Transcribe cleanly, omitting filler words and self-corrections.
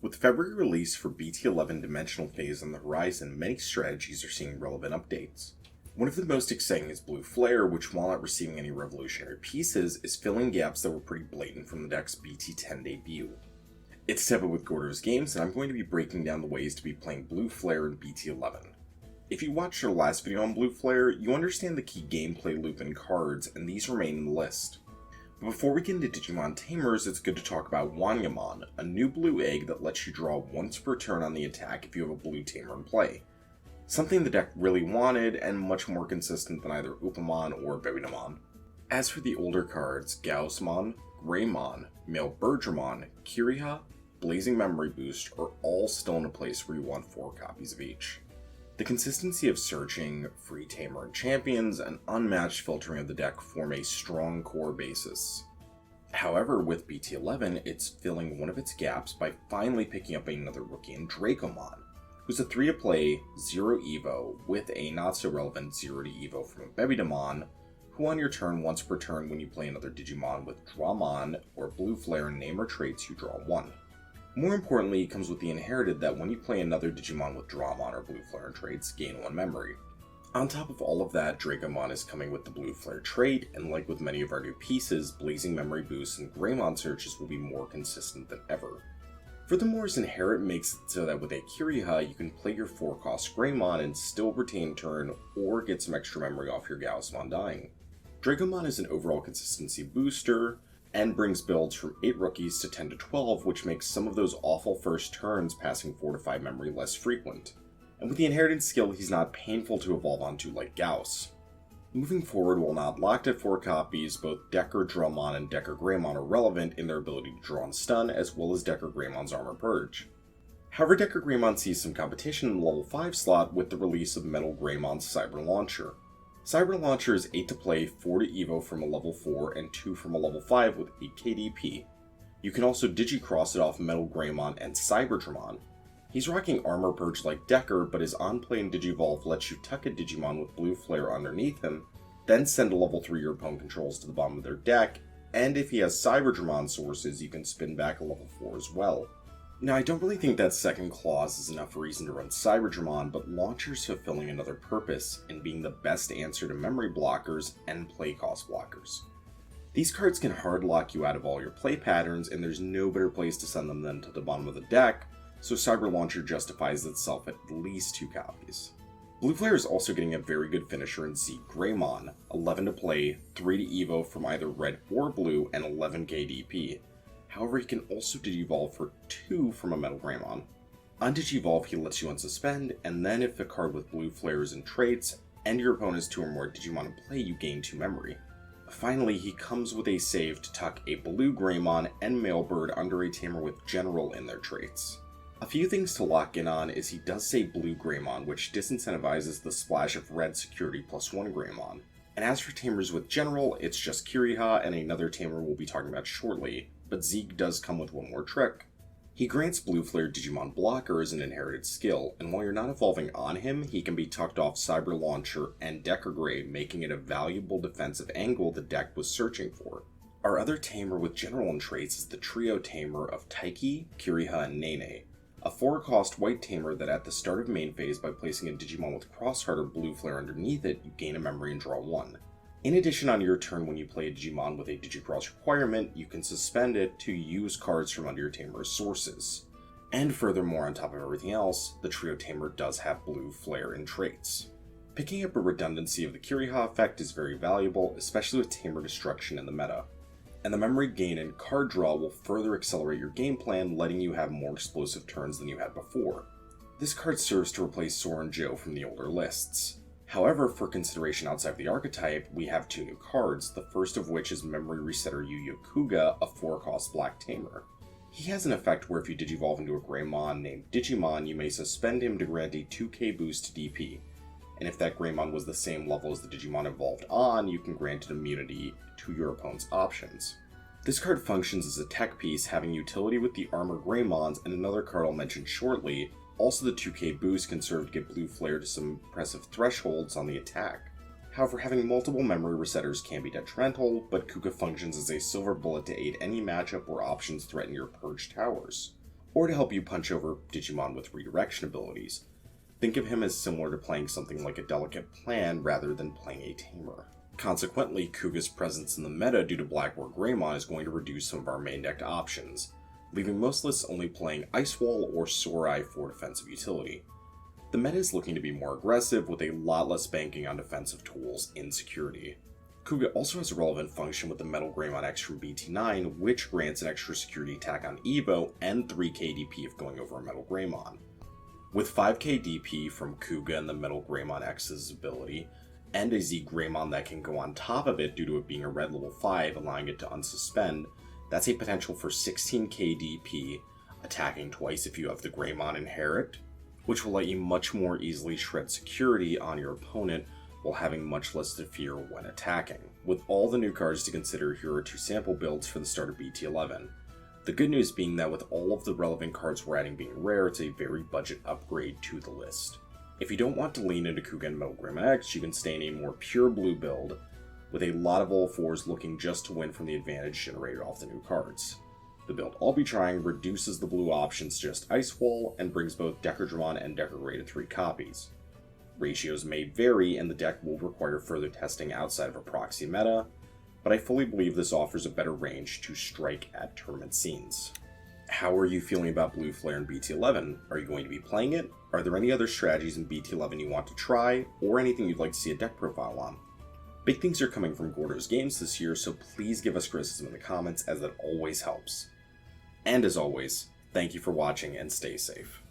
With the February release for BT11 Dimensional Phase on the horizon, many strategies are seeing relevant updates. One of the most exciting is Blue Flare, which while not receiving any revolutionary pieces, is filling gaps that were pretty blatant from the deck's BT10 debut. It's Tepid with Gordo's Games, and I'm going to be breaking down the ways to be playing Blue Flare in BT11. If you watched our last video on Blue Flare, you understand the key gameplay loop and cards, and these remain in the list. But before we get into Digimon Tamers, it's good to talk about Wanyamon, a new blue egg that lets you draw once per turn on the attack if you have a blue tamer in play. Something the deck really wanted, and much more consistent than either Upamon or BT11. As for the older cards, Gaussmon, Greymon, Male Birdramon, Kiriha, Blazing Memory Boost are all still in a place where you want 4 copies of each. The consistency of searching, free tamer and champions, and unmatched filtering of the deck form a strong core basis. However, with BT11, it's filling one of its gaps by finally picking up another rookie in Dracomon, who's a 3-to-play, 0 Evo with a not-so-relevant 0 to Evo from a BT11, who on your turn once per turn when you play another Digimon with Dramon or Blue Flare and name or traits, you draw 1. More importantly, it comes with the inherited that when you play another Digimon with Dramon or Blue Flare and traits, gain 1 memory. On top of all of that, Dracomon is coming with the Blue Flare trait, and like with many of our new pieces, Blazing Memory Boosts and Greymon searches will be more consistent than ever. Furthermore, his inherit makes it so that with a Kiriha, you can play your 4-cost Greymon and still retain turn or get some extra memory off your Gaussmon dying. Dracomon is an overall consistency booster, and brings builds from 8 rookies to 10 to 12, which makes some of those awful first turns passing 4 to 5 memory less frequent. And with the inherited skill, he's not painful to evolve onto like Gauss. Moving forward, while not locked at 4 copies, both Decker Dramon and Decker Greymon are relevant in their ability to draw and stun, as well as Decker Greymon's Armor Purge. However, Decker Greymon sees some competition in the level 5 slot with the release of Metal Greymon's Cyber Launcher. Cyber Launcher is 8 to play, 4 to Evo from a level 4, and 2 from a level 5 with 8 KDP. You can also Digicross it off Metal Greymon and Cyberdramon. He's rocking Armor Purge like Decker, but his on-play and Digivolve lets you tuck a Digimon with Blue Flare underneath him, then send a level 3 your opponent controls to the bottom of their deck, and if he has Cyberdramon sources, you can spin back a level 4 as well. Now, I don't really think that second clause is enough reason to run Cyberdramon, but Launcher's fulfilling another purpose in being the best answer to memory blockers and play cost blockers. These cards can hard lock you out of all your play patterns, and there's no better place to send them than to the bottom of the deck, so Cyber Launcher justifies itself at least 2 copies. Blue Flare is also getting a very good finisher in Zeke Greymon, 11 to play, 3 to Evo from either red or blue, and 11 KDP. However, he can also Digivolve for 2 from a Metal Greymon. On Digivolve, he lets you unsuspend, and then if the card with Blue Flare is in traits, and your opponent has 2 or more Digimon in play, you gain 2 memory. Finally, he comes with a save to tuck a Blue Greymon and Male Bird under a Tamer with General in their traits. A few things to lock in on is he does say Blue Greymon, which disincentivizes the splash of red security +1 Greymon. And as for Tamers with General, it's just Kiriha and another Tamer we'll be talking about shortly, but Zeke does come with one more trick. He grants Blue Flare Digimon Blocker as an inherited skill, and while you're not evolving on him, he can be tucked off Cyber Launcher and Decker Grey, making it a valuable defensive angle the deck was searching for. Our other Tamer with General in traits is the trio Tamer of Taiki, Kiriha, and Nene, a 4-cost white Tamer that at the start of main phase, by placing a Digimon with Crossheart or Blue Flare underneath it, you gain a memory and draw 1. In addition, on your turn when you play a Digimon with a Digicross requirement, you can suspend it to use cards from under your Tamer's sources. And furthermore, on top of everything else, the trio Tamer does have Blue Flare in traits. Picking up a redundancy of the Kiriha effect is very valuable, especially with Tamer destruction in the meta. And the memory gain and card draw will further accelerate your game plan, letting you have more explosive turns than you had before. This card serves to replace Sora and Joe from the older lists. However, for consideration outside of the archetype, we have 2 new cards, the first of which is Memory Resetter Yu Yu Kuga, a 4-cost black Tamer. He has an effect where if you Digivolve into a Greymon named Digimon, you may suspend him to grant a 2k boost to DP. And if that Greymon was the same level as the Digimon evolved on, you can grant it immunity to your opponent's options. This card functions as a tech piece, having utility with the Armor Greymons and another card I'll mention shortly. Also, the 2k boost can serve to get Blue Flare to some impressive thresholds on the attack. However, having multiple memory resetters can be detrimental, but Kuga functions as a silver bullet to aid any matchup where options threaten your purged towers. or to help you punch over Digimon with redirection abilities. Think of him as similar to playing something like a delicate plan rather than playing a tamer. Consequently, Kuga's presence in the meta due to Black War Greymon is going to reduce some of our main decked options, leaving most lists only playing Ice Wall or Sorai for defensive utility. The meta is looking to be more aggressive with a lot less banking on defensive tools in security. Kuga also has a relevant function with the Metal Greymon X from BT9, which grants an extra security attack on Evo and 3k DP if going over a Metal Greymon. With 5k DP from Kuga and the Metal Greymon X's ability, and a Zeke Greymon that can go on top of it due to it being a red level 5, allowing it to unsuspend, that's a potential for 16k DP, attacking twice if you have the Greymon inherit, which will let you much more easily shred security on your opponent while having much less to fear when attacking. With all the new cards to consider, here are 2 sample builds for the start of BT11. The good news being that with all of the relevant cards we're adding being rare, it's a very budget upgrade to the list. If you don't want to lean into Kuga and Metal Greymon X, you can stay in a more pure blue build, with a lot of all 4s looking just to win from the advantage generated off the new cards. The build I'll be trying reduces the blue options to just Ice Wall, and brings both Deckardramon and Decker Gray to 3 copies. Ratios may vary, and the deck will require further testing outside of a proxy meta, but I fully believe this offers a better range to strike at tournament scenes. How are you feeling about Blue Flare in BT11? Are you going to be playing it? Are there any other strategies in BT11 you want to try, or anything you'd like to see a deck profile on? Big things are coming from Gordo's games this year, so please give us criticism in the comments, as that always helps. And as always, thank you for watching and stay safe.